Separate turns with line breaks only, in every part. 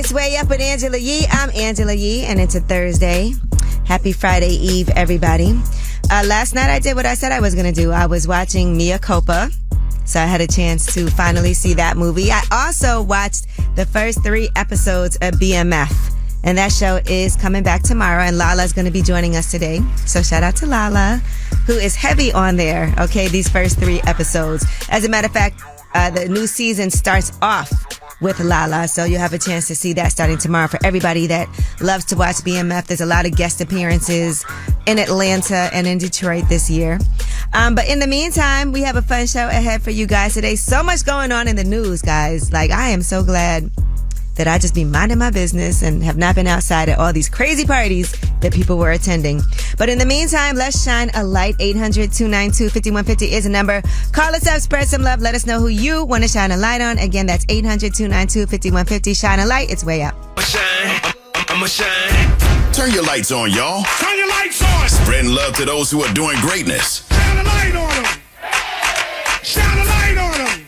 It's Way Up with Angela Yee. I'm Angela Yee, and it's a Thursday. Happy Friday Eve, everybody. Last night I did what I said I was going to do. I was watching Mia Copa, so I had a chance to finally see that movie. I also watched the first 3 episodes of BMF, and that show is coming back tomorrow, and LaLa's going to be joining us today. So shout out to LaLa, who is heavy on there, okay, these first 3 episodes. As a matter of fact, the new season starts off with LaLa, so you'll have a chance to see that starting tomorrow. For everybody that loves to watch BMF, there's a lot of guest appearances in Atlanta and in Detroit this year. But in the meantime, we have a fun show ahead for you guys today. So much going on in the news, guys. Like, I am so glad that I just be minding my business and have not been outside at all these crazy parties that people were attending. But in the meantime, let's shine a light. 800-292-5150 is a number. Call us up, spread some love. Let us know who you want to shine a light on. Again, that's 800-292-5150. Shine a light. It's Way Up.
I'ma shine. Turn your lights on, y'all.
Turn your lights on.
Spreading love to those who are doing greatness.
Shine a light on them. Shine a light on them.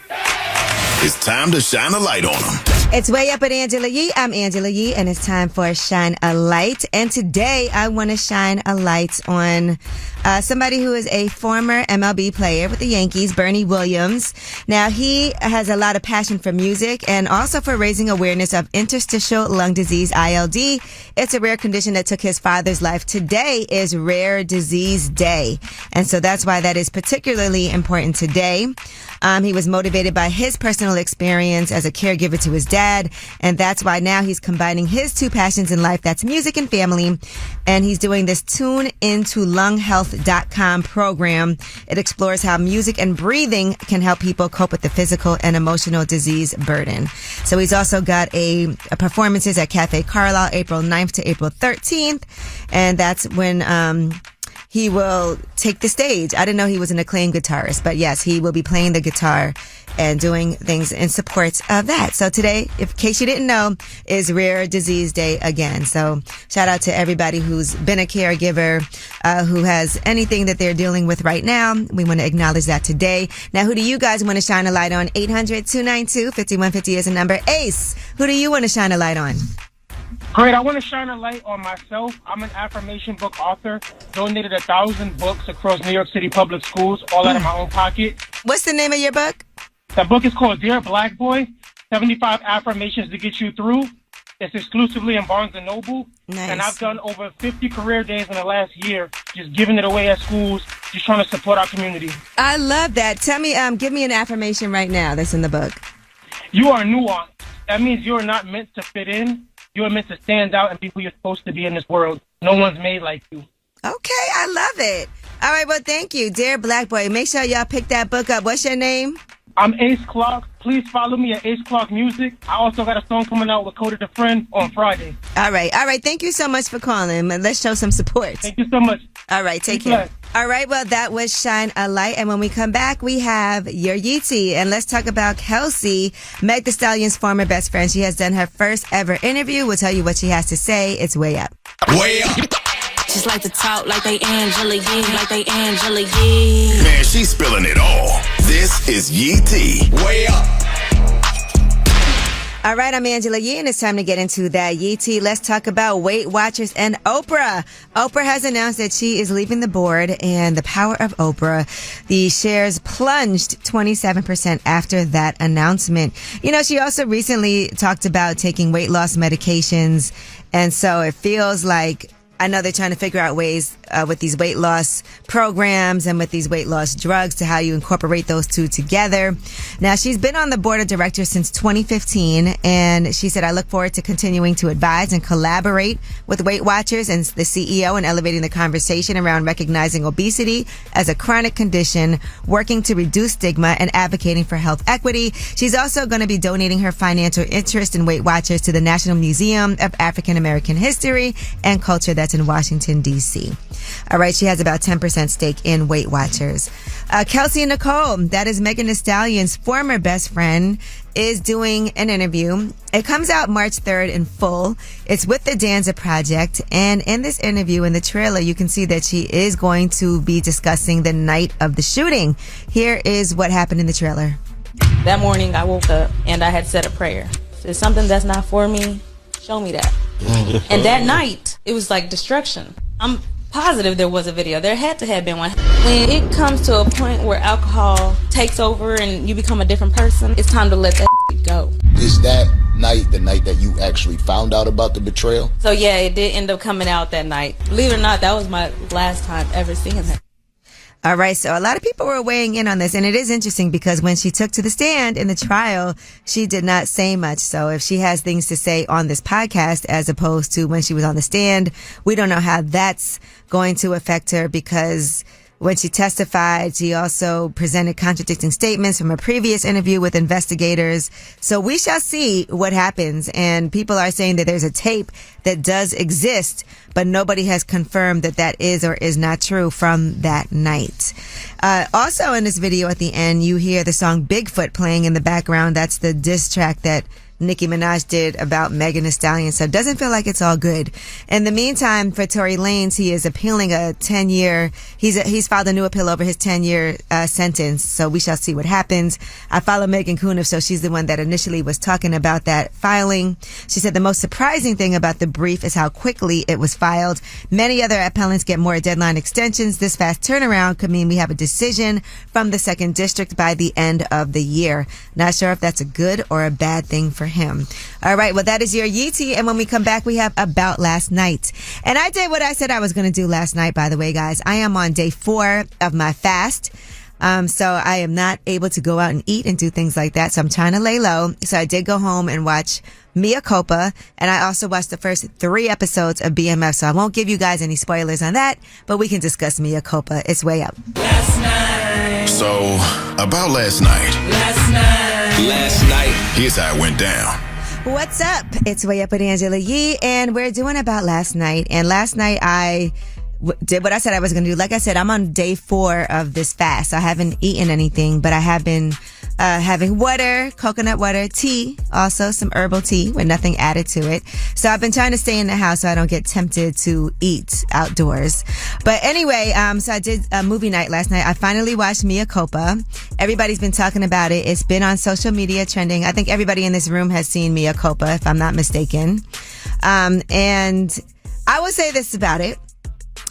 It's time to shine a light on them.
It's Way Up with Angela Yee. I'm Angela Yee, and it's time for Shine a Light. And today, I want to shine a light on somebody who is a former MLB player with the Yankees, Bernie Williams. Now, he has a lot of passion for music and also for raising awareness of interstitial lung disease, ILD. It's a rare condition that took his father's life. Today is Rare Disease Day, and so that's why that is particularly important today. He was motivated by his personal experience as a caregiver to his dad, and that's why now he's combining his 2 passions in life. That's music and family, and he's doing this TuneIntoLungHealth.com program. It explores how music and breathing can help people cope with the physical and emotional disease burden. So he's also got a performances at Cafe Carlisle, April 9th to April 13th, and that's when he will take the stage. I didn't know he was an acclaimed guitarist, but yes, he will be playing the guitar and doing things in support of that. So today, in case you didn't know, is Rare Disease Day again. So shout out to everybody who's been a caregiver, who has anything that they're dealing with right now. We want to acknowledge that today. Now, who do you guys want to shine a light on? 800-292-5150 is a number. Ace, who do you want to shine a light on?
Great. I want to shine a light on myself. I'm an affirmation book author. Donated 1,000 books across New York City public schools, all out of my own pocket.
What's the name of your book?
The book is called Dear Black Boy, 75 Affirmations to Get You Through. It's exclusively in Barnes & Noble.
Nice.
And I've done over 50 career days in the last year, just giving it away at schools, just trying to support our community.
I love that. Tell me, give me an affirmation right now that's in the book.
You are nuanced. That means you're not meant to fit in. You are meant to stand out and be who you're supposed to be in this world. No one's made like you.
Okay, I love it. All right, well, thank you. Dear Black Boy, make sure y'all pick that book up. What's your name?
I'm Ace Clark. Please follow me at Ace Clark Music. I also got a song coming out with Coded a Friend on Friday.
All right. Thank you so much for calling. Let's show some support.
Thank you so much.
All right, take care. All right, well, that was Shine a Light. And when we come back, we have your Yeetie. And let's talk about Kelsey, Meg Thee Stallion's former best friend. She has done her first ever interview. We'll tell you what she has to say. It's Way Up.
Way Up.
Just like to talk like they Angela Yee, like they Angela Yee.
Man, she's spilling it all. This is Yee T. Way Up.
All right, I'm Angela Yee, and it's time to get into that Yee T. Let's talk about Weight Watchers and Oprah. Oprah has announced that she is leaving the board, and the power of Oprah. The shares plunged 27% after that announcement. You know, she also recently talked about taking weight loss medications, and so it feels like, I know they're trying to figure out ways with these weight loss programs and with these weight loss drugs to how you incorporate those two together. Now, she's been on the board of directors since 2015, and she said, I look forward to continuing to advise and collaborate with Weight Watchers and the CEO and elevating the conversation around recognizing obesity as a chronic condition, working to reduce stigma, and advocating for health equity. She's also going to be donating her financial interest in Weight Watchers to the National Museum of African American History and Culture that's in Washington, D.C. All right, she has about 10% stake in Weight Watchers. Kelsey Nicole, that is Megan Thee Stallion's former best friend, is doing an interview. It comes out March 3rd in full. It's with the Danza Project. And in this interview, in the trailer, you can see that she is going to be discussing the night of the shooting. Here is what happened in the trailer.
That morning, I woke up and I had said a prayer. It's something that's not for me.
Show me that. And that night, it was like destruction. I'm positive there was a video. There had to have been one. When it comes to a point where alcohol takes over and you become a different person, it's time to let that go.
Is that night the night that you actually found out about the betrayal?
So yeah, it did end up coming out that night. Believe it or not, that was my last time ever seeing her.
All right, so a lot of people were weighing in on this, and it is interesting because when she took to the stand in the trial, she did not say much. So if she has things to say on this podcast as opposed to when she was on the stand, we don't know how that's going to affect her, because when she testified, she also presented contradicting statements from a previous interview with investigators. So we shall see what happens. And people are saying that there's a tape that does exist, but nobody has confirmed that that is or is not true from that night. Also in this video at the end, you hear the song Bigfoot playing in the background. That's the diss track that Nicki Minaj did about Megan Thee Stallion. So it doesn't feel like it's all good. In the meantime, for Tory Lanez, he is appealing a 10-year, he's filed a new appeal over his 10-year sentence. So we shall see what happens. I follow Megan Cuniff, so she's the one that initially was talking about that filing. She said the most surprising thing about the brief is how quickly it was filed. Many other appellants get more deadline extensions. This fast turnaround could mean we have a decision from the second district by the end of the year. Not sure if that's a good or a bad thing for him. All right, well, that is your Yeetie, and when we come back, we have About Last Night. And I did what I said I was going to do last night, by the way, guys. I am on day 4 of my fast. So I am not able to go out and eat and do things like that. So I'm trying to lay low. So I did go home and watch Mea Culpa, and I also watched the first 3 episodes of BMF. So I won't give you guys any spoilers on that, but we can discuss Mea Culpa. It's way up.
Last night. So, about last night. Last night. Here's how it went down.
What's up? It's Way Up with Angela Yee, and we're doing About Last Night. And last night I did what I said I was going to do. Like I said, I'm on day 4 of this fast. I haven't eaten anything, but I have been having water, coconut water, tea, also some herbal tea with nothing added to it. So I've been trying to stay in the house so I don't get tempted to eat outdoors. But anyway, so I did a movie night last night. I finally watched Mea Culpa. Everybody's been talking about it. It's been on social media trending. I think everybody in this room has seen Mea Culpa, if I'm not mistaken. And I will say this about it,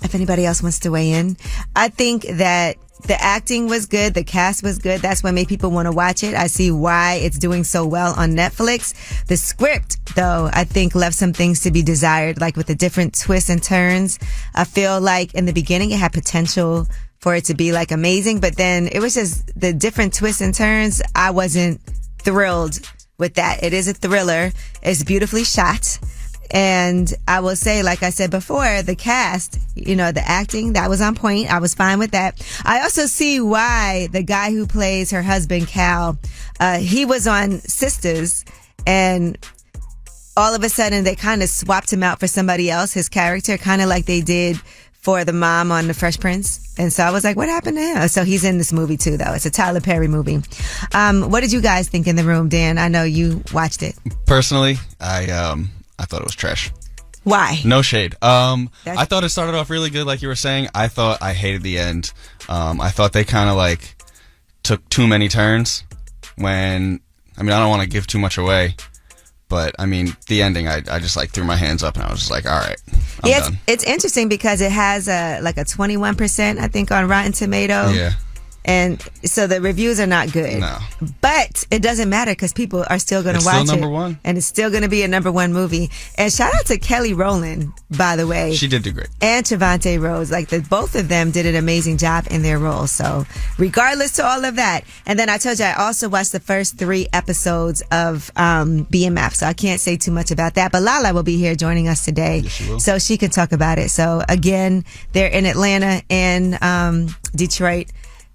if anybody else wants to weigh in. I think that the acting was good. The cast was good. That's what made people want to watch it. I see why it's doing so well on Netflix. The script, though, I think left some things to be desired, like with the different twists and turns. I feel like in the beginning it had potential for it to be like amazing, but then it was just the different twists and turns. I wasn't thrilled with that. It is a thriller. It's beautifully shot. And I will say, like I said before, the cast, you know, the acting, that was on point. I was fine with that. I also see why the guy who plays her husband, Cal, he was on Sisters, and all of a sudden they kind of swapped him out for somebody else, his character, kind of like they did for the mom on The Fresh Prince. And so I was like, what happened to him? So he's in this movie too, though. It's a Tyler Perry movie. What did you guys think in the room, Dan? I know you watched it.
Personally, I thought it was trash.
Why?
No shade. I thought it started off really good, like you were saying. I hated the end. I thought they kind of like took too many turns when, I don't want to give too much away, but I mean, the ending, I just like threw my hands up and I was just like, all right, I'm done.
It's interesting because it has like a 21%, I think, on Rotten Tomatoes.
Yeah.
And so the reviews are not good.
No.
But it doesn't matter because people are still going to watch it.
It's still number 1.
And it's still going to be a number 1 movie. And shout out to Kelly Rowland, by the way.
She did do great.
And Trevante Rhodes. Like, both of them did an amazing job in their roles. So regardless to all of that. And then I told you I also watched the first 3 episodes of BMF. So I can't say too much about that. But LaLa will be here joining us today.
Yes, she will.
So she can talk about it. So again, they're in Atlanta and Detroit.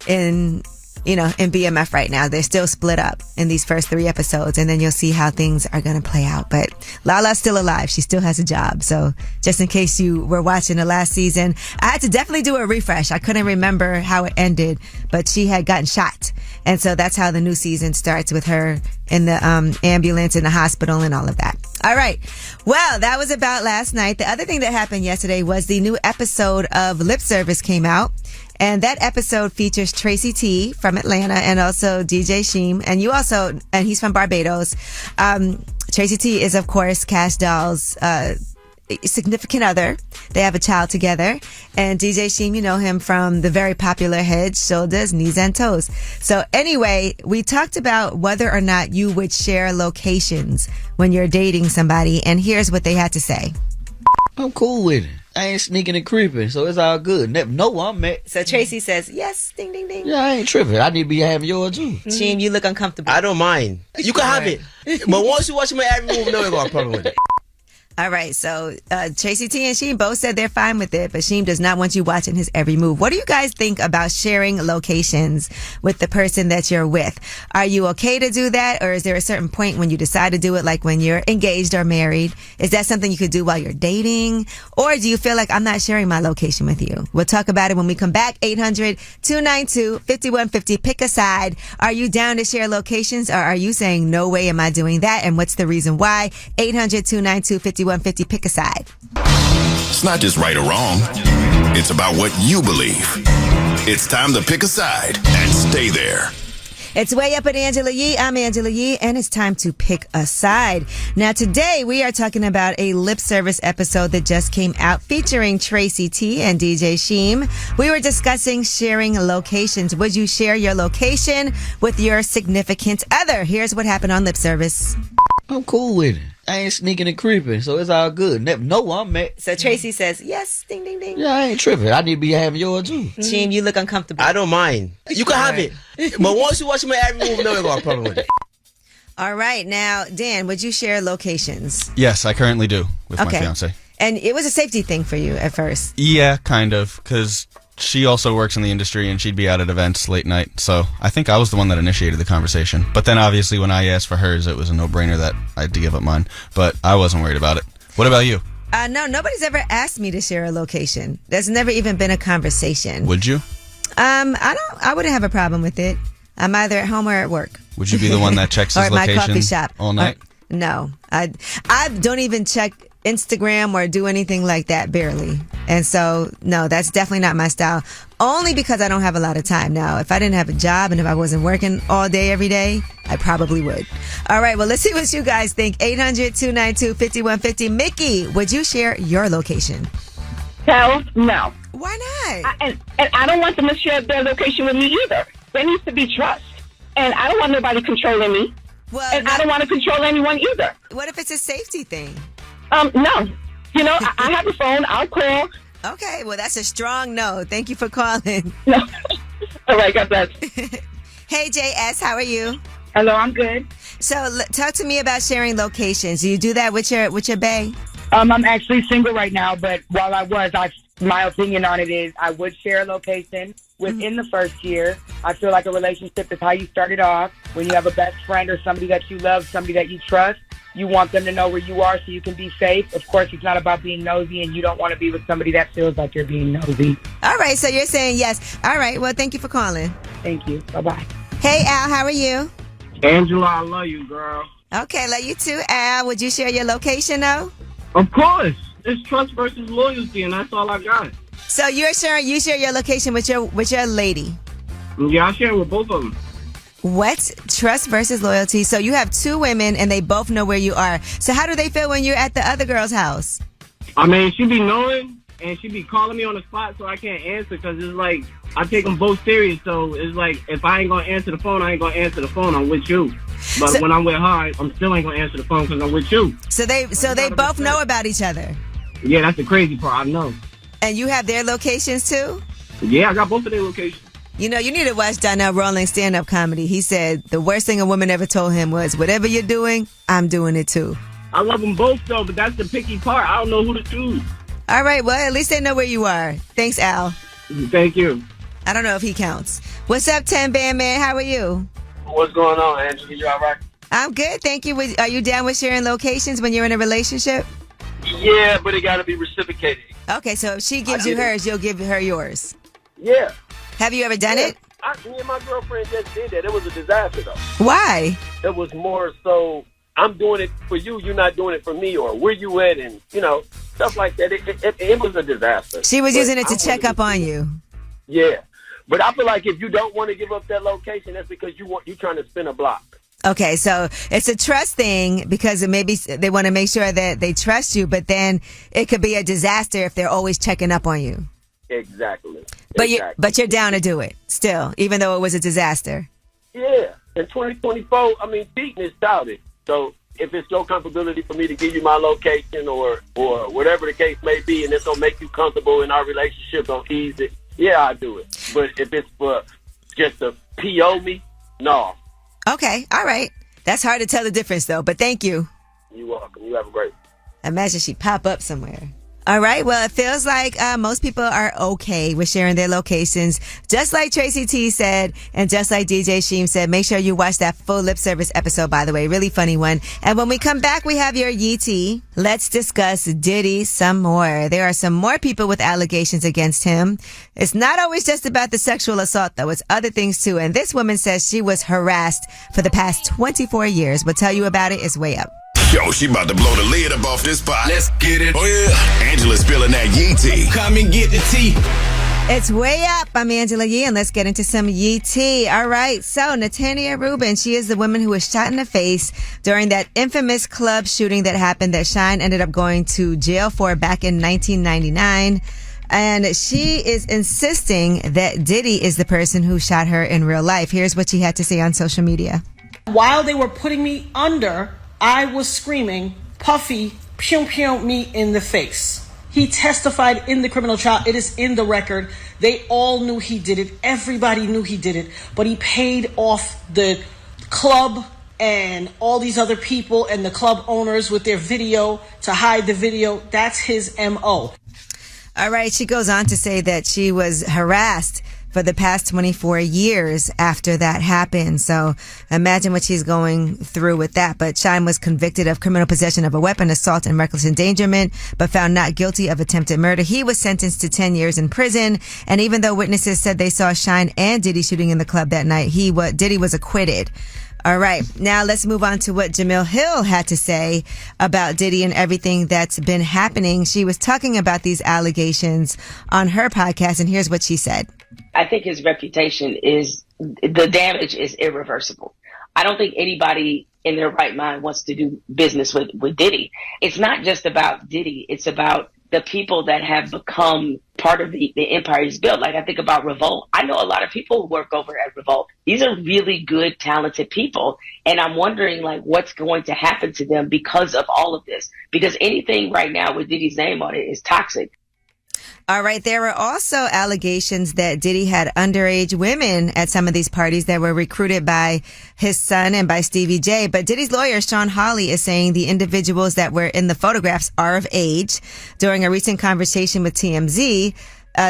In BMF right now. They're still split up in these first 3 episodes, and then you'll see how things are going to play out. But LaLa's still alive. She still has a job. So just in case you were watching the last season, I had to definitely do a refresh. I couldn't remember how it ended, but she had gotten shot. And so that's how the new season starts, with her in the ambulance in the hospital and all of that. All right. Well, that was About Last Night. The other thing that happened yesterday was the new episode of Lip Service came out. And that episode features Tracy T from Atlanta and also DJ Sheem. And he's from Barbados. Tracy T is, of course, Cash Doll's significant other. They have a child together. And DJ Sheem, you know him from the very popular Head, Shoulders, Knees, and Toes. So anyway, we talked about whether or not you would share locations when you're dating somebody. And here's what they had to say.
I'm cool with it. I ain't sneaking and creeping, so it's all good. Never know where I'm at.
So Tracy says, yes, ding, ding, ding.
Yeah, I ain't tripping. I need to be having yours too.
Sheem, you look uncomfortable.
I don't mind. You can have it. But once you watch my every move, no, ain't got a problem with it.
All right, so Tracy T and Sheem both said they're fine with it, but Sheem does not want you watching his every move. What do you guys think about sharing locations with the person that you're with? Are you okay to do that, or is there a certain point when you decide to do it, like when you're engaged or married? Is that something you could do while you're dating? Or do you feel like I'm not sharing my location with you? We'll talk about it when we come back. 800-292-5150. Pick a side. Are you down to share locations, or are you saying, no way am I doing that, and what's the reason why? 800-292-5150. Pick a side.
It's not just right or wrong. It's about what you believe. It's time to pick a side and stay there.
It's Way Up with Angela Yee. I'm Angela Yee, and it's time to pick a side. Now, today we are talking about a lip service episode that just came out featuring Tracy T and DJ Sheem. We were discussing sharing locations. Would you share your location with your significant other? Here's what happened on lip service.
I'm cool with it. I ain't sneaking and creeping, so it's all good. Never know where I'm at.
So Tracy says, yes, ding, ding, ding.
Yeah, I ain't tripping. I need to be having yours too.
Sheem, you look uncomfortable.
I don't mind. You can have it. But once you watch my every move, no, ain't got a problem with it.
All right. Now, Dan, would you share locations?
Yes, I currently do with my fiance.
And it was a safety thing for you at first.
Yeah, kind of, because she also works in the industry and she'd be out at events late night. So I think I was the one that initiated the conversation. But then obviously when I asked for hers, it was a no-brainer that I had to give up mine. But I wasn't worried about it. What about you?
No, nobody's ever asked me to share a location. There's never even been a conversation.
Would you?
I wouldn't have a problem with it. I'm either at home or at work.
Would you be the one that checks his
or at
location
my coffee shop
all night?
No. I don't even check Instagram or do anything like that, barely. And so, no, that's definitely not my style. Only because I don't have a lot of time. Now, if I didn't have a job and if I wasn't working all day, every day, I probably would. All right, well, let's see what you guys think. 800-292-5150. Mickey, would you share your location?
Hell no.
Why not?
And I don't want them to share their location with me either. There needs to be trust. And I don't want nobody controlling me.
Well,
and I don't want to control anyone either.
What if it's a safety thing?
No. You know, I have a phone. I'll call.
Okay, well, that's a strong no. Thank you for calling.
No. All right, God bless.
Hey, JS, how are you?
Hello, I'm good.
So, talk to me about sharing locations. Do you do that with your bae?
I'm actually single right now, but while I was, my opinion on it is I would share a location within the first year. I feel like a relationship is how you start it off. When you have a best friend or somebody that you love, somebody that you trust, you want them to know where you are so you can be safe. Of course, it's not about being nosy, and you don't want to be with somebody that feels like you're being nosy.
All right, so you're saying yes. All right, well, thank you for calling.
Thank you. Bye-bye.
Hey, Al, how are you?
Angela, I love you, girl.
Okay, love you too, Al. Would you share your location, though?
Of course. It's trust versus loyalty, and that's all I got.
So you share your location with your lady?
Yeah, I share it with both of them.
What? Trust versus loyalty. So you have two women, and they both know where you are. So how do they feel when you're at the other girl's house?
I mean, she be knowing, and she be calling me on the spot, so I can't answer, because it's like, I take them both serious, so it's like, if I ain't going to answer the phone, I ain't going to answer the phone, I'm with you. But when I'm with her, I'm still ain't going to answer the phone, because I'm with you.
So they both know about each other?
Yeah, that's the crazy part, I know.
And you have their locations, too?
Yeah, I got both of their locations.
You know, you need to watch Donnell Rawlings stand-up comedy. He said the worst thing a woman ever told him was, whatever you're doing, I'm doing it too.
I love them both, though, but that's the picky part. I don't know who to choose.
All right, well, at least they know where you are. Thanks, Al.
Thank you.
I don't know if he counts. What's up, 10 Band Man? How are you?
What's going on, Angela? You all right?
I'm good, thank you. Are you down with sharing locations when you're in a relationship?
Yeah, but it got to be reciprocated.
Okay, so if she gives you hers, you'll give her yours.
Yeah.
Have you ever done it?
Me and my girlfriend just did that. It was a disaster, though.
Why?
It was more so, I'm doing it for you, you're not doing it for me, or where you at, and, you know, stuff like that. It was a disaster.
She was using it to check up on you.
Yeah. But I feel like if you don't want to give up that location, that's because you're trying to spin a block.
Okay, so it's a trust thing because maybe they want to make sure that they trust you, but then it could be a disaster if they're always checking up on you.
Exactly.
But you're down to do it still, even though it was a disaster.
Yeah. In 2024, I mean, cheating is touted. So if it's your comfortability for me to give you my location or whatever the case may be, and it's going to make you comfortable in our relationship on easy, yeah, I'll do it. But if it's for just to PO me, no.
Okay, all right. That's hard to tell the difference, though, but thank you.
You're welcome. You have a great one.
Imagine she pop up somewhere. All right. Well, it feels like most people are okay with sharing their locations. Just like Tracy T said, and just like DJ Sheem said, make sure you watch that full lip service episode, by the way. Really funny one. And when we come back, we have your Yee T. Let's discuss Diddy some more. There are some more people with allegations against him. It's not always just about the sexual assault, though. It's other things, too. And this woman says she was harassed for the past 24 years. We'll tell you about it. It's way up.
Yo, she about to blow the lid up off this pot. Let's get it. Oh, yeah. Angela's spilling that Yee tea. Come and get the tea.
It's way up. I'm Angela Yee, and let's get into some Yee tea. All right. So, Natania Rubin, she is the woman who was shot in the face during that infamous club shooting that happened that Shine ended up going to jail for back in 1999. And she is insisting that Diddy is the person who shot her in real life. Here's what she had to say on social media.
While they were putting me under, I was screaming, Puffy, pew pew me in the face. He testified in the criminal trial. It is in the record. They all knew he did it. Everybody knew he did it. But he paid off the club and all these other people and the club owners with their video to hide the video. That's his MO.
All right. She goes on to say that she was harassed for the past 24 years after that happened. So imagine what she's going through with that. But Shine was convicted of criminal possession of a weapon, assault, and reckless endangerment, but found not guilty of attempted murder. He was sentenced to 10 years in prison. And even though witnesses said they saw Shine and Diddy shooting in the club that night, Diddy was acquitted. All right. Now let's move on to what Jamil Hill had to say about Diddy and everything that's been happening. She was talking about these allegations on her podcast, and here's what she said.
I think his reputation the damage is irreversible. I don't think anybody in their right mind wants to do business with Diddy. It's not just about Diddy. It's about the people that have become part of the empire he's built. Like I think about Revolt. I know a lot of people who work over at Revolt. These are really good, talented people. And I'm wondering like what's going to happen to them because of all of this. Because anything right now with Diddy's name on it is toxic.
All right. There were also allegations that Diddy had underage women at some of these parties that were recruited by his son and by Stevie J. But Diddy's lawyer, Sean Hawley, is saying the individuals that were in the photographs are of age. During a recent conversation with TMZ,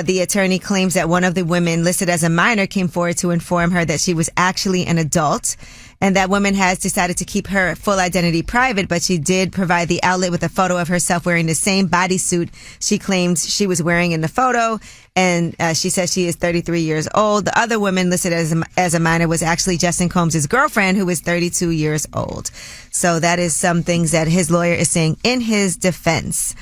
the attorney claims that one of the women listed as a minor came forward to inform her that she was actually an adult. And that woman has decided to keep her full identity private, but she did provide the outlet with a photo of herself wearing the same bodysuit she claims she was wearing in the photo. And she says she is 33 years old. The other woman listed as a minor was actually Justin Combs' girlfriend, who is 32 years old. So that is some things that his lawyer is saying in his defense.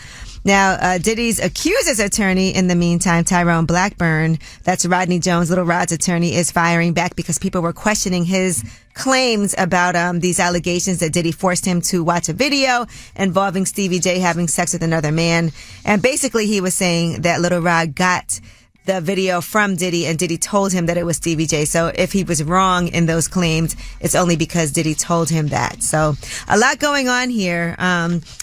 Now, Diddy's accuser's attorney, in the meantime, Tyrone Blackburn, that's Rodney Jones, Little Rod's attorney, is firing back because people were questioning his claims about these allegations that Diddy forced him to watch a video involving Stevie J having sex with another man. And basically, he was saying that Little Rod got the video from Diddy and Diddy told him that it was Stevie J. So if he was wrong in those claims, it's only because Diddy told him that. So a lot going on here.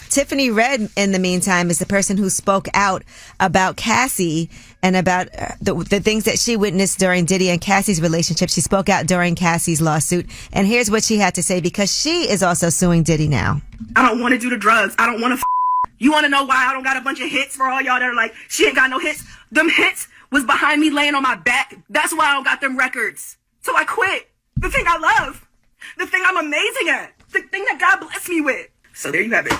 Tiffany Red, in the meantime, is the person who spoke out about Cassie and about the things that she witnessed during Diddy and Cassie's relationship. She spoke out during Cassie's lawsuit. And here's what she had to say because she is also suing Diddy now.
I don't want to do the drugs. I don't want to You want to know why I don't got a bunch of hits for all y'all that are like, she ain't got no hits? Them hits was behind me laying on my back. That's why I don't got them records. So I quit. The thing I love. The thing I'm amazing at. The thing that God blessed me with. So there you have it.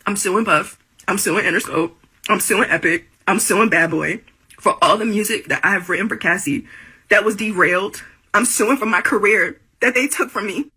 I'm suing Puff. I'm suing Interscope. I'm suing Epic. I'm suing Bad Boy for all the music that I have written for Cassie that was derailed. I'm suing for my career that they took from me.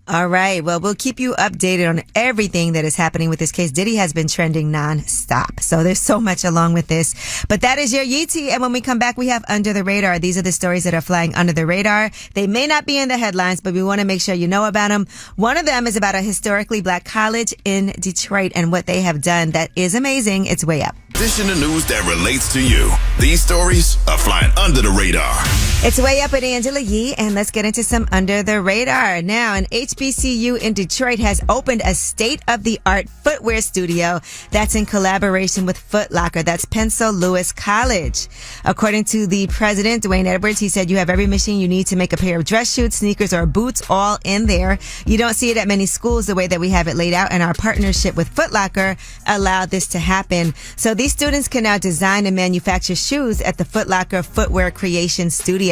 All right. Well, we'll keep you updated on everything that is happening with this case. Diddy has been trending nonstop. So there's so much along with this. But that is your Yeetie. And when we come back, we have Under the Radar. These are the stories that are flying under the radar. They may not be in the headlines, but we want to make sure you know about them. One of them is about a historically black college in Detroit and what they have done. That is amazing. It's way up.
Dish in the news that relates to you. These stories are flying under the radar.
It's way up with Angela Yee, and let's get into some under the radar. Now, an HBCU in Detroit has opened a state-of-the-art footwear studio that's in collaboration with Foot Locker. That's Pencil Lewis College. According to the president, Dwayne Edwards, he said you have every machine you need to make a pair of dress shoes, sneakers, or boots all in there. You don't see it at many schools the way that we have it laid out, and our partnership with Foot Locker allowed this to happen. So these students can now design and manufacture shoes at the Foot Locker Footwear Creation Studio.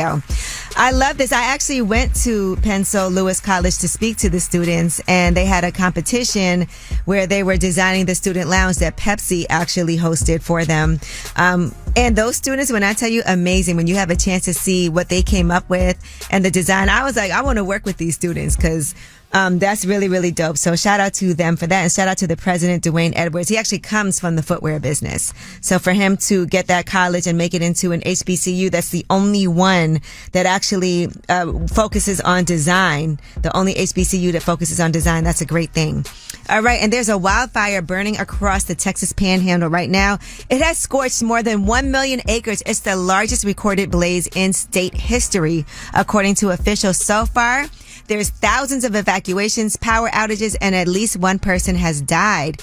I love this. I actually went to Pencil Lewis College to speak to the students, and they had a competition where they were designing the student lounge that Pepsi actually hosted for them. And those students, when I tell you, amazing. When you have a chance to see what they came up with and the design, I was like, I want to work with these students because that's really, really dope. So shout out to them for that. And shout out to the president, Dwayne Edwards. He actually comes from the footwear business. So for him to get that college and make it into an HBCU, that's the only one that actually focuses on design. The only HBCU that focuses on design. That's a great thing. All right. And there's a wildfire burning across the Texas Panhandle right now. It has scorched more than 1 million acres. It's the largest recorded blaze in state history, according to officials. So far, there's thousands of evacuations, power outages, and at least one person has died.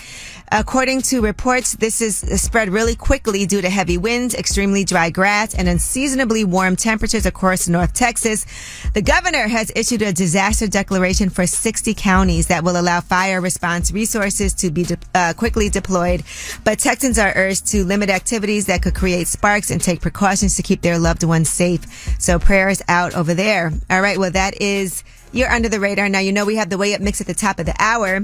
According to reports, this is spread really quickly due to heavy winds, extremely dry grass, and unseasonably warm temperatures across North Texas. The governor has issued a disaster declaration for 60 counties that will allow fire response resources to be quickly deployed. But Texans are urged to limit activities that could create sparks and take precautions to keep their loved ones safe. So prayers out over there. All right, well, that is your Under the Radar. Now, you know we have the Way Up mix at the top of the hour.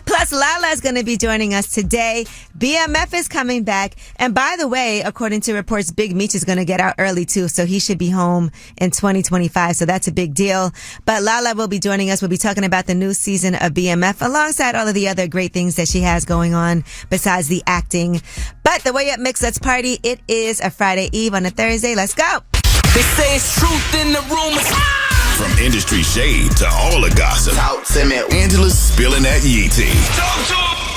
Plus, LaLa is going to be joining us today. BMF is coming back. And by the way, according to reports, Big Meech is going to get out early too. So he should be home in 2025. So that's a big deal. But LaLa will be joining us. We'll be talking about the new season of BMF alongside all of the other great things that she has going on besides the acting. But the Way Up mix, let's party. It is a Friday Eve on a Thursday. Let's go.
They say it's truth in the rumors.
From industry shade to all the gossip, Angela's spilling that Yee tea.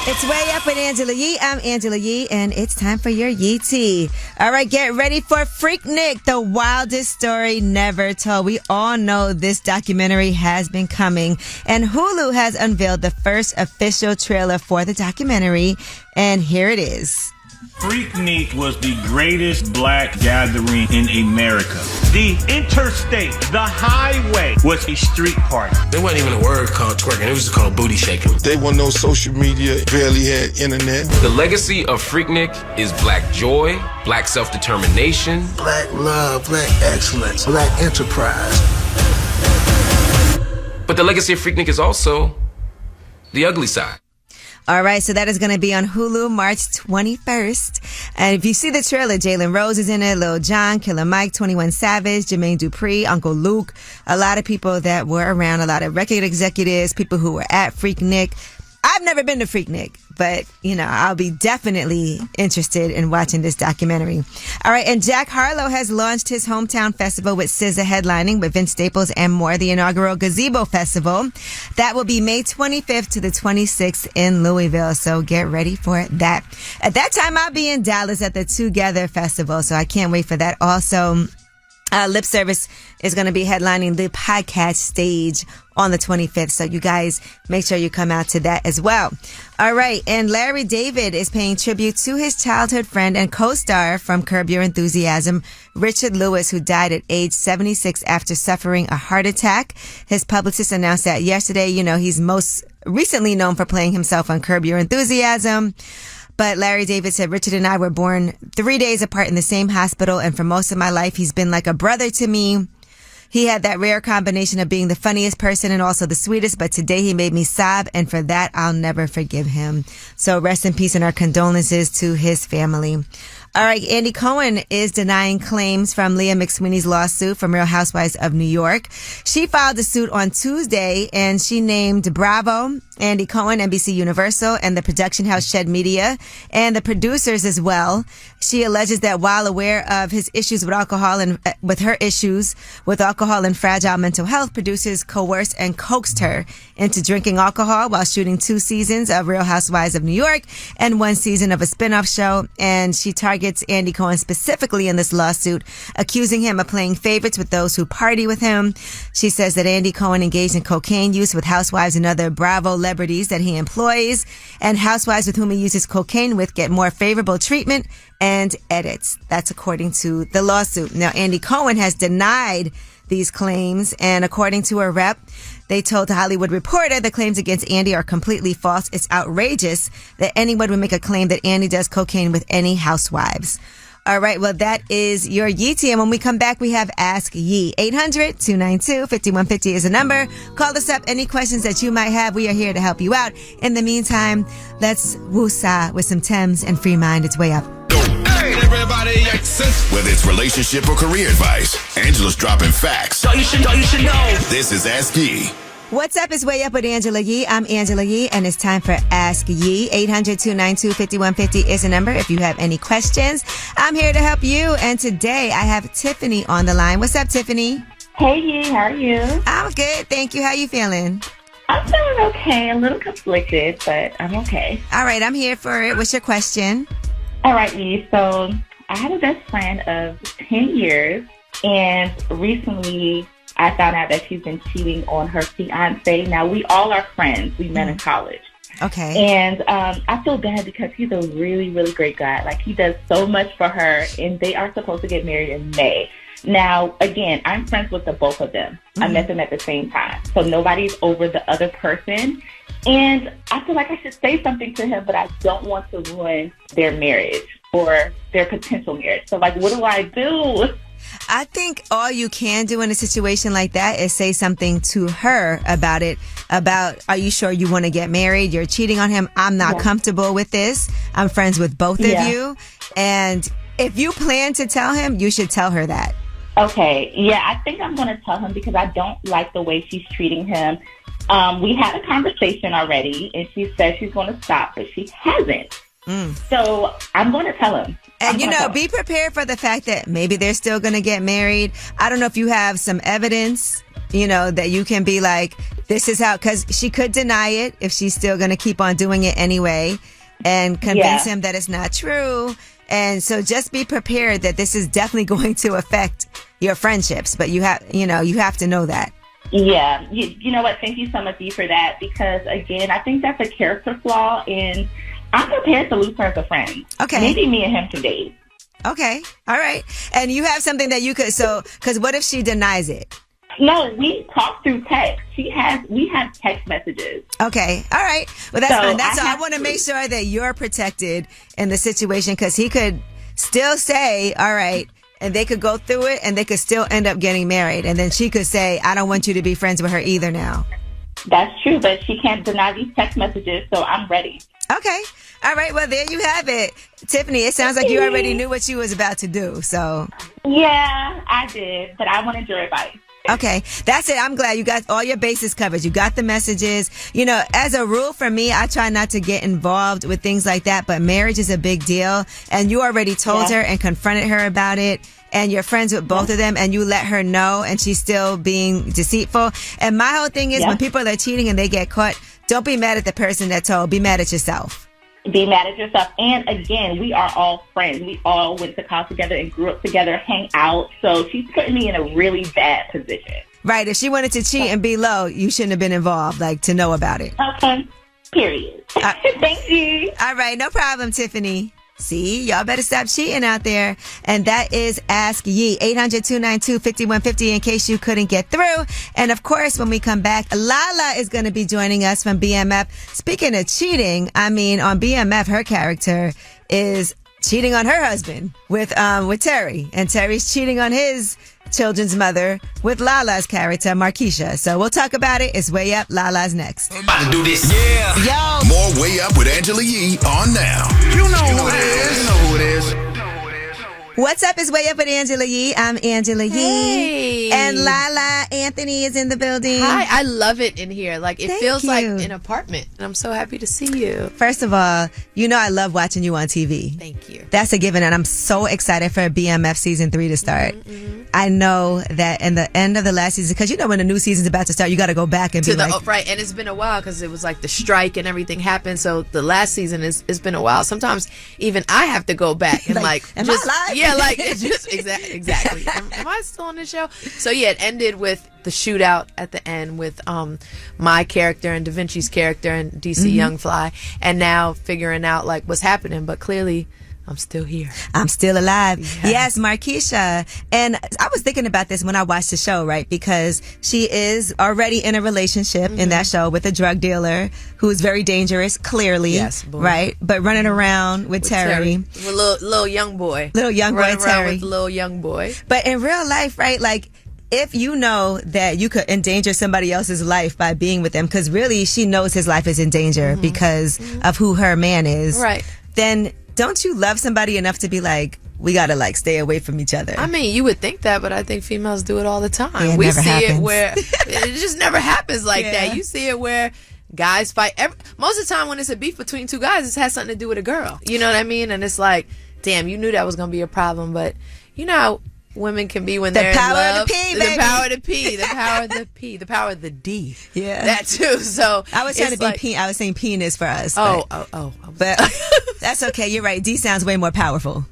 It's Way Up with Angela Yee. I'm Angela Yee, and it's time for your Yee tea. All right, get ready for Freaknik, the wildest story never told. We all know this documentary has been coming, and Hulu has unveiled the first official trailer for the documentary, and here it is.
Freaknik was the greatest black gathering in America. The interstate, the highway, was a street party.
There wasn't even a word called twerking. It was just called booty shaking.
They wasn't no social media, barely had internet.
The legacy of Freaknik is black joy, black self-determination,
black love, black excellence, black enterprise.
But the legacy of Freaknik is also the ugly side.
All right, so that is going to be on Hulu March 21st. And if you see the trailer, Jalen Rose is in it, Lil Jon, Killer Mike, 21 Savage, Jermaine Dupri, Uncle Luke, a lot of people that were around, a lot of record executives, people who were at Freaknik. I've never been to Freaknik, but, you know, I'll be definitely interested in watching this documentary. All right, and Jack Harlow has launched his hometown festival with SZA headlining with Vince Staples and more, the inaugural Gazebo Festival. That will be May 25th to the 26th in Louisville, so get ready for that. At that time, I'll be in Dallas at the Together Festival, so I can't wait for that. Also, Lip Service is going to be headlining the podcast stage on the 25th. So you guys make sure you come out to that as well. All right. And Larry David is paying tribute to his childhood friend and co-star from Curb Your Enthusiasm, Richard Lewis, who died at age 76 after suffering a heart attack. His publicist announced that yesterday. You know, he's most recently known for playing himself on Curb Your Enthusiasm. But Larry David said, Richard and I were born 3 days apart in the same hospital, and for most of my life, he's been like a brother to me. He had that rare combination of being the funniest person and also the sweetest, but today he made me sob, and for that, I'll never forgive him. So rest in peace and our condolences to his family. All right, Andy Cohen is denying claims from Leah McSweeney's lawsuit from Real Housewives of New York. She filed a suit on Tuesday, and she named Bravo, Andy Cohen, NBC Universal, and the production house Shed Media, and the producers as well. She alleges that while aware of his issues with alcohol and with her issues with alcohol and fragile mental health, producers coerced and coaxed her into drinking alcohol while shooting 2 seasons of Real Housewives of New York and 1 season of a spinoff show. And she targets Andy Cohen specifically in this lawsuit, accusing him of playing favorites with those who party with him. She says that Andy Cohen engaged in cocaine use with housewives and other Bravo celebrities that he employs, and housewives with whom he uses cocaine with get more favorable treatment and edits. That's according to the lawsuit. Now, Andy Cohen has denied these claims, and according to a rep, they told The Hollywood Reporter the claims against Andy are completely false. It's outrageous that anyone would make a claim that Andy does cocaine with any housewives. All right, well, that is your Yeetie. And when we come back, we have Ask Yee. 800-292-5150 is the number. Call us up. Any questions that you might have, we are here to help you out. In the meantime, let's woosah with some Thames and Free Mind. It's way up.
Hey, everybody, whether it's relationship or career advice, Angela's dropping facts. So you should know. This is Ask Yee.
What's up? It's Way Up with Angela Yee. I'm Angela Yee, and it's time for Ask Yee. 800-292-5150 is the number if you have any questions. I'm here to help you, and today I have Tiffany on the line. What's up, Tiffany?
Hey, Yee. How are you?
I'm good, thank you. How you feeling?
I'm feeling okay. A little conflicted, but I'm okay.
All right, I'm here for it. What's your question?
All right, Yee. So I have a best friend of 10 years, and recently I found out that she's been cheating on her fiance. Now, we all are friends. We met in college.
Okay.
And I feel bad because he's a really, really great guy. Like, he does so much for her, and they are supposed to get married in May. Now, again, I'm friends with the both of them. I met them at the same time. So nobody's over the other person. And I feel like I should say something to him, but I don't want to ruin their marriage or their potential marriage. So, like, what do I do?
I think all you can do in a situation like that is say something to her about it, about, are you sure you want to get married? You're cheating on him. I'm not comfortable with this. I'm friends with both of you. And if you plan to tell him, you should tell her that.
Okay. Yeah, I think I'm going to tell him because I don't like the way she's treating him. We had a conversation already, and she said she's going to stop, but she hasn't. So I'm going to tell him.
And, you know, be prepared for the fact that maybe they're still going to get married. I don't know if you have some evidence, you know, that you can be like, this is how, because she could deny it if she's still going to keep on doing it anyway and convince him that it's not true. And so just be prepared that this is definitely going to affect your friendships. But you have, you know, you have to know that.
Yeah. You know what? Thank you so much, Dee, for that. Because, again, I think that's a character flaw, and I'm prepared to lose her as a friend.
Okay.
Maybe me and him can date.
Okay. All right. And you have something that you could, so, because what if she denies it?
No, we talk through text. We have text messages.
Okay. All right. Well, that's fine. That's all. I want to make sure that you're protected in the situation, because he could still say, all right, and they could go through it and they could still end up getting married. And then she could say, I don't want you to be friends with her either now.
That's true, but she can't deny these text messages, so I'm ready.
Okay. All right. Well, there you have it. Tiffany, it sounds like you already knew what you was about to do. So.
Yeah, I did, but I wanted your advice.
Okay. That's it. I'm glad you got all your bases covered. You got the messages. You know, as a rule for me, I try not to get involved with things like that, but marriage is a big deal. And you already told her and confronted her about it. And you're friends with both of them, and you let her know, and she's still being deceitful. And my whole thing is when people are cheating and they get caught, don't be mad at the person that told. Be mad at yourself.
Be mad at yourself. And again, we are all friends. We all went to college together and grew up together, hang out. So she's putting me in a really bad position.
Right. If she wanted to cheat and be low, you shouldn't have been involved, like, to know about it.
Okay. Period. Thank you.
All right. No problem, Tiffany. See, y'all better stop cheating out there. And that is Ask Yee. 800-292-5150 in case you couldn't get through. And of course, when we come back, LaLa is going to be joining us from BMF. Speaking of cheating, I mean, on BMF, her character is cheating on her husband with Terry. And Terry's cheating on his children's mother with LaLa's character, Markeisha. So we'll talk about it. It's Way Up. LaLa's next.
I'm about to do this. Yeah.
Yo.
More Way Up with Angela Yee on now.
You know who it is. You know who it is.
What's up is Way Up with Angela Yee. I'm Angela
Hey.
Yee. And LaLa Anthony is in the building.
Hi, I love it in here. Like, it
Thank
feels
you.
like an apartment. And I'm so happy to see you.
First of all, you know I love watching you on TV.
Thank you.
That's a given, and I'm so excited for BMF Season 3 to start. I know that in the end of the last season, because you know when the new season's about to start, you got to go back and be like...
Right, and it's been a while because it was like the strike and everything happened. So the last season it's been a while. Sometimes even I have to go back and
am
just,
I alive?
Yeah, like it's just exactly. Am I still on the show? So yeah, it ended with the shootout at the end with my character and Da Vinci's character and DC Young Fly, and now figuring out like what's happening. But clearly, I'm still here.
I'm still alive. Yes, Markeisha. And I was thinking about this when I watched the show, right? Because she is already in a relationship in that show with a drug dealer who is very dangerous, clearly.
Yes, boy.
Right? But running around with Terry.
With little young boy.
Little young boy
Running around
Terry.
with little young boy.
But in real life, right? Like, if you know that you could endanger somebody else's life by being with them, because really she knows his life is in danger because of who her man is.
Right.
Then don't you love somebody enough to be like, we gotta like stay away from each other?
I mean, you would think that, but I think females do it all the time.
Yeah, it
we
never
see
happens.
it where it just never happens like
Yeah.
that. You see it where guys fight. Most of the time when it's a beef between two guys, it has something to do with a girl. You know what I mean? And it's like, damn, you knew that was gonna be a problem, but you know how women can be when they're in
power
love.
of the P,
The
baby.
power of the P, the power of the P, the power of the D.
Yeah.
That too. So
I was trying to
it's
be
like,
I was saying penis for us.
Oh.
But that's okay. You're right. D sounds way more powerful.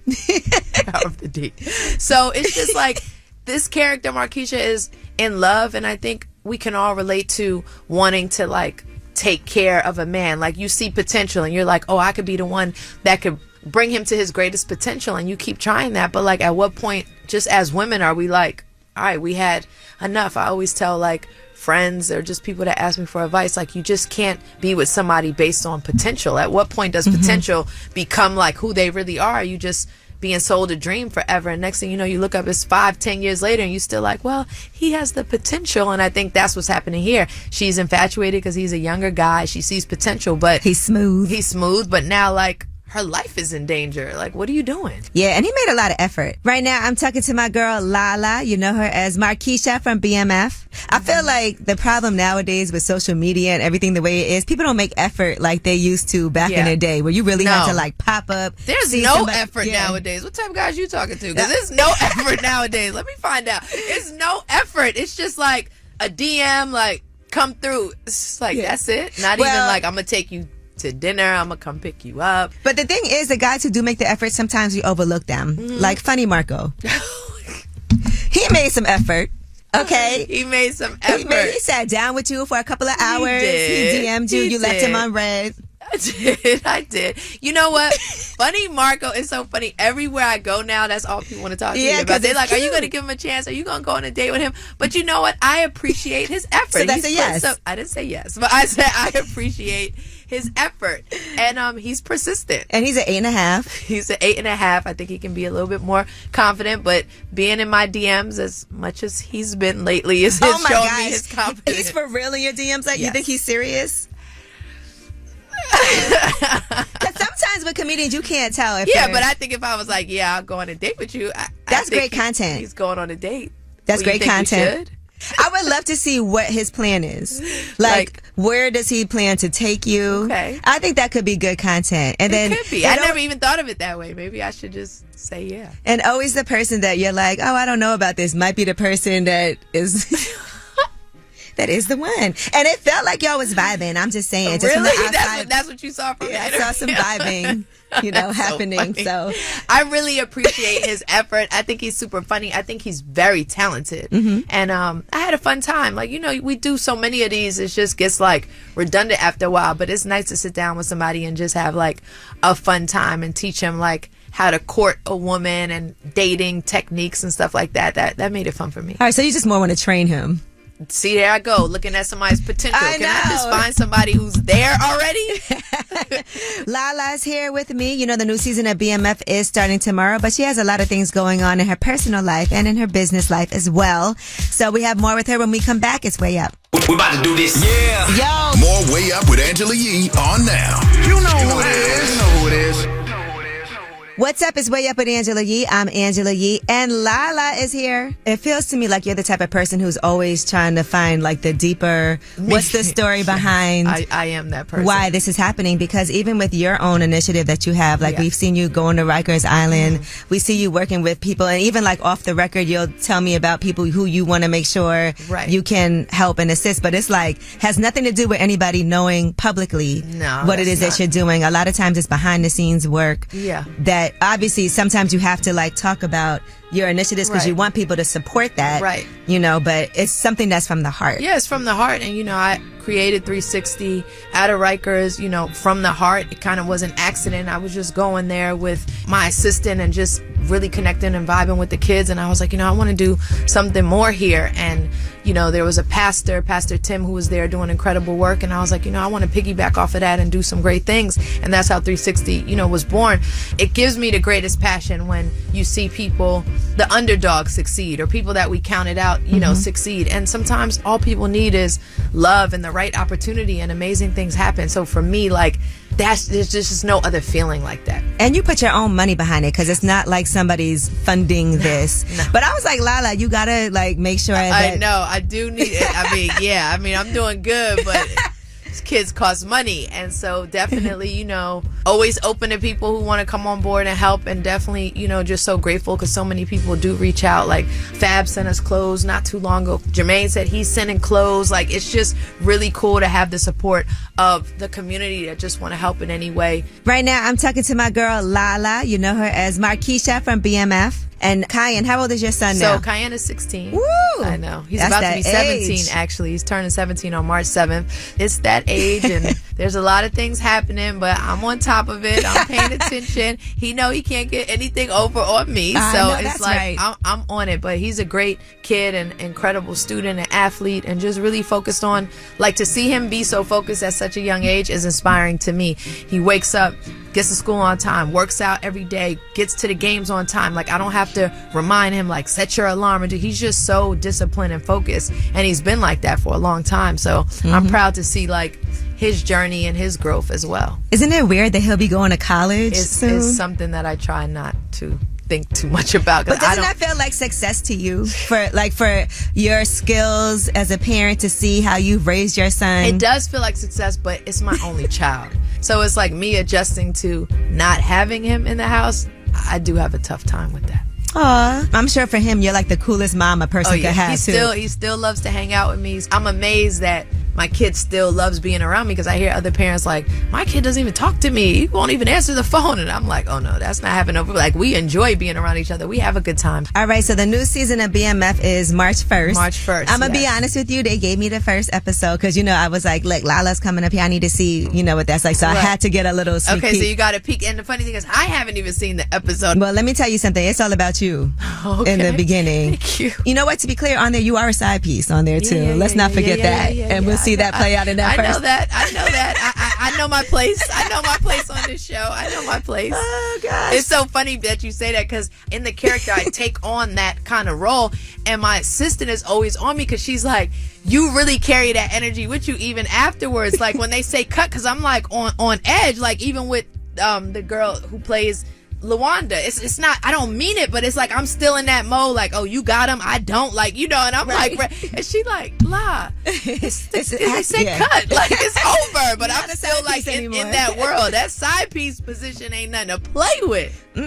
Power of the D. So it's just like this character Markeisha is in love, and I think we can all relate to wanting to like take care of a man. Like you see potential and you're like, oh, I could be the one that could bring him to his greatest potential, and you keep trying that. But like at what point, just as women, are we like, all right, we had enough? I always tell like friends or just people that ask me for advice, like you just can't be with somebody based on potential. At what point does potential become like who they really are? You just being sold a dream forever, and next thing you know, you look up, it's 5-10 years later and you still like, well, he has the potential. And I think that's what's happening here. She's infatuated because he's a younger guy. She sees potential, but
he's smooth,
but now like her life is in danger. Like, what are you doing?
Yeah, and he made a lot of effort. Right now, I'm talking to my girl, LaLa. You know her as Markeisha from BMF. I feel like the problem nowadays with social media and everything the way it is, people don't make effort like they used to back in the day, where you really had to like pop up.
There's
see
no
somebody-
effort
Yeah.
nowadays. What type of guys you talking to? Because there's no effort nowadays. Let me find out. It's no effort. It's just like a DM, like, come through. It's just like, that's it. Not even like, I'm going to take you to dinner, I'm gonna come pick you up.
But the thing is, the guys who do make the effort, sometimes we overlook them. Like Funny Marco. He made some effort. Okay,
he made some effort.
He sat down with you for a couple of hours. He DM'd you. You left him on red.
I did. You know what? Funny Marco is so funny. Everywhere I go now, that's all people want to talk to me about. They're like, are you going to give him a chance? Are you going to go on a date with him? But you know what? I appreciate his effort.
So that's a yes.
So, I didn't say yes, but I said I appreciate his effort. And he's persistent.
And he's an 8.5.
He's an 8.5. I think he can be a little bit more confident, but being in my DMs as much as he's been lately is showing me his confidence.
He's for real in your DMs? Like, you think he's serious? Because sometimes with comedians you can't tell if
but I think if I was like, I'll go on a date with you,
that's great content.
He's going on a date.
That's
Well,
great content. I would love to see what his plan is. Like where does he plan to take you?
Okay.
I think that could be good content. And then
could be. I never even thought of it that way. Maybe I should just say yeah.
And always the person that you're like, oh, I don't know about this, might be the person that is that is the one. And it felt like y'all was vibing. I'm just saying. Just from the
Really?
outside,
That's what you saw from me?
I saw some vibing, happening. So
I really appreciate his effort. I think he's super funny. I think he's very talented. And I had a fun time. Like, we do so many of these, it just gets like redundant after a while. But it's nice to sit down with somebody and just have like a fun time and teach him like how to court a woman and dating techniques and stuff like that. That made it fun for me.
All right, so you just more want to train him.
See, there I go, looking at somebody's potential. Can I just find somebody who's there already?
LaLa's here with me. The new season of BMF is starting tomorrow, but she has a lot of things going on in her personal life and in her business life as well. So we have more with her when we come back. It's Way Up.
We're about to do this. Yeah.
Yo.
More Way Up with Angela Yee on now.
You know who it is. You know who it is.
What's up? It's Way Up with Angela Yee. I'm Angela Yee, and LaLa is here. It feels to me like you're the type of person who's always trying to find like the deeper, what's the story behind
I am that person.
Why this is happening, because even with your own initiative that you have, like we've seen you going to Rikers Island, we see you working with people, and even like off the record, you'll tell me about people who you want to make sure you can help and assist, but it's like, has nothing to do with anybody knowing publicly what it is that you're doing. A lot of times it's behind the scenes work that obviously sometimes you have to like talk about your initiatives because you want people to support that, you know, but it's something that's from the heart.
Yeah, it's from the heart. And, you know, I created 360 out of Rikers, you know, from the heart. It kind of was an accident. I was just going there with my assistant and just really connecting and vibing with the kids. And I was like, you know, I want to do something more here. And, you know, there was a pastor, Pastor Tim, who was there doing incredible work. And I was like, you know, I want to piggyback off of that and do some great things. And that's how 360, you know, was born. It gives me the greatest passion when you see people, the underdogs, succeed, or people that we counted out, you know, succeed. And sometimes all people need is love and the right opportunity, and amazing things happen. So for me, like, there's just no other feeling like that.
And you put your own money behind it, because it's not like somebody's funding this. But I was like, LaLa, you gotta like make sure that...
I know, I do need it. I mean, I'm doing good, but kids cost money. And so definitely, you know, always open to people who want to come on board and help. And definitely, you know, just so grateful because so many people do reach out. Like Fab sent us clothes not too long ago. Jermaine said he's sending clothes. Like, it's just really cool to have the support of the community that just want to help in any way.
Right now, I'm talking to my girl, LaLa. You know her as Markeisha from BMF. And Cayenne, how old is your son now?
So Cayenne is 16.
Woo!
I know. He's about to be 17,
age.
actually. He's turning 17 on March 7th. It's that age, and there's a lot of things happening, but I'm on top of it. I'm paying attention. He know he can't get anything over on me, so it's like I'm on it. But he's a great kid and incredible student and athlete, and just really focused on, like, to see him be so focused at such a young age is inspiring to me. He wakes up, gets to school on time, works out every day, gets to the games on time. Like, I don't have to remind him, like, set your alarm. He's just so disciplined and focused, and he's been like that for a long time. So I'm proud to see, like, his journey and his growth as well.
Isn't it weird that he'll be going to college soon?
It's something that I try not to think too much about.
But doesn't that feel like success to you, for your skills as a parent, to see how you've raised your son?
It does feel like success, but it's my only child. So it's like me adjusting to not having him in the house. I do have a tough time with that.
Aw, I'm sure for him, you're like the coolest mom a person could have,
He still loves to hang out with me. I'm amazed that my kid still loves being around me, because I hear other parents like, my kid doesn't even talk to me. He won't even answer the phone. And I'm like, oh no, that's not happening. Like, we enjoy being around each other. We have a good time.
All right, so the new season of BMF is March 1st.
March 1st.
I'm going to be honest with you. They gave me the first episode because, you know, I was like, look, LaLa's coming up here. I need to see, you know, what that's like. So I had to get a little sneak peek.
So you got a peek. And the funny thing is, I haven't even seen the episode.
Well, let me tell you something. It's all about you in the beginning.
Thank you.
You know what? To be clear, on there, you are a side piece on there, too. Let's not forget that. And we'll see that play out in that
I
first.
know that. I know my place. I know my place on this show. I know my place.
Oh, gosh.
It's so funny that you say that, because in the character, I take on that kind of role, and my assistant is always on me, because she's like, you really carry that energy with you even afterwards. Like, when they say cut, because I'm like on edge, like even with the girl who plays Lawanda, it's not, I don't mean it, but it's like I'm still in that mode, like, oh, you got him, I don't, like, you know, and I'm like, and she like, La, they said cut, like, it's over, but I'm still like in that world. That side piece position ain't nothing to play with.
All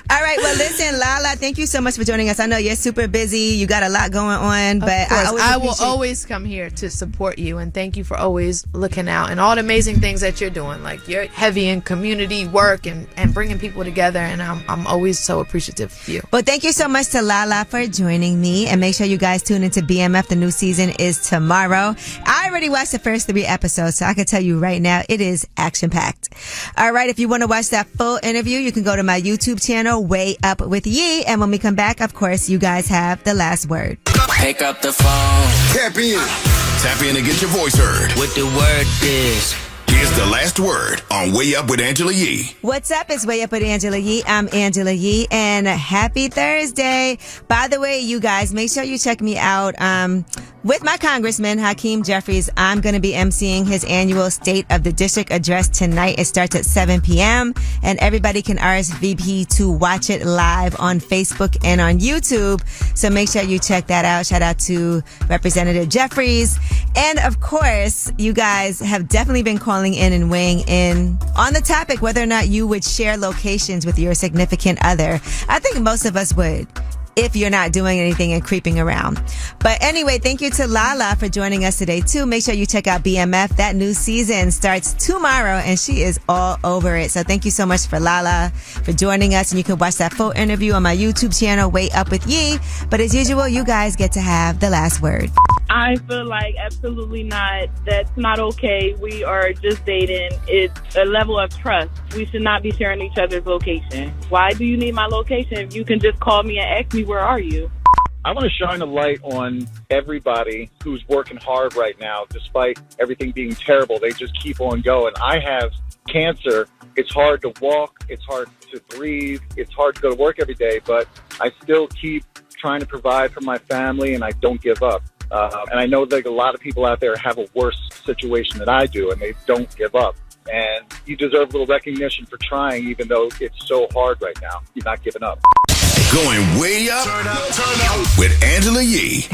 right, well, listen, LaLa, thank you so much for joining us. I know you're super busy, you got a lot going on, but
I will always come here to support you, and thank you for always looking out and all the amazing things that you're doing. Like, you're heavy in community work and bringing people together, and I'm always so appreciative of you.
Well, thank you so much to LaLa for joining me, and make sure you guys tune into BMF. The new season is tomorrow. I already watched the first 3 episodes, so I can tell you right now, it is action-packed. All right, if you want to watch that full interview, you can go to my YouTube channel, Way Up with Yee, and when we come back, of course, you guys have the last word.
Pick up the phone.
Tap in. Tap in and get your voice heard.
What the word is.
Here's the last word on Way Up with Angela Yee.
What's up? It's Way Up with Angela Yee. I'm Angela Yee, and happy Thursday. By the way, you guys, make sure you check me out With my Congressman, Hakeem Jeffries, I'm going to be emceeing his annual State of the District address tonight. It starts at 7 p.m. and everybody can RSVP to watch it live on Facebook and on YouTube. So make sure you check that out. Shout out to Representative Jeffries. And of course, you guys have definitely been calling in and weighing in on the topic whether or not you would share locations with your significant other. I think most of us would, if you're not doing anything and creeping around. But anyway, thank you to LaLa for joining us today too. Make sure you check out BMF. That new season starts tomorrow and she is all over it. So thank you so much for LaLa for joining us. And you can watch that full interview on my YouTube channel, Wait Up With Yee. But as usual, you guys get to have the last word.
I feel like absolutely not. That's not okay. We are just dating. It's a level of trust. We should not be sharing each other's location. Why do you need my location if you can just call me and ask me where are you?
I want to shine a light on everybody who's working hard right now, despite everything being terrible. They just keep on going. I have cancer. It's hard to walk. It's hard to breathe. It's hard to go to work every day, but I still keep trying to provide for my family, and I don't give up. And I know that a lot of people out there have a worse situation than I do, and they don't give up. And you deserve a little recognition for trying, even though it's so hard right now. You're not giving up.
Going way up with Angela Yee.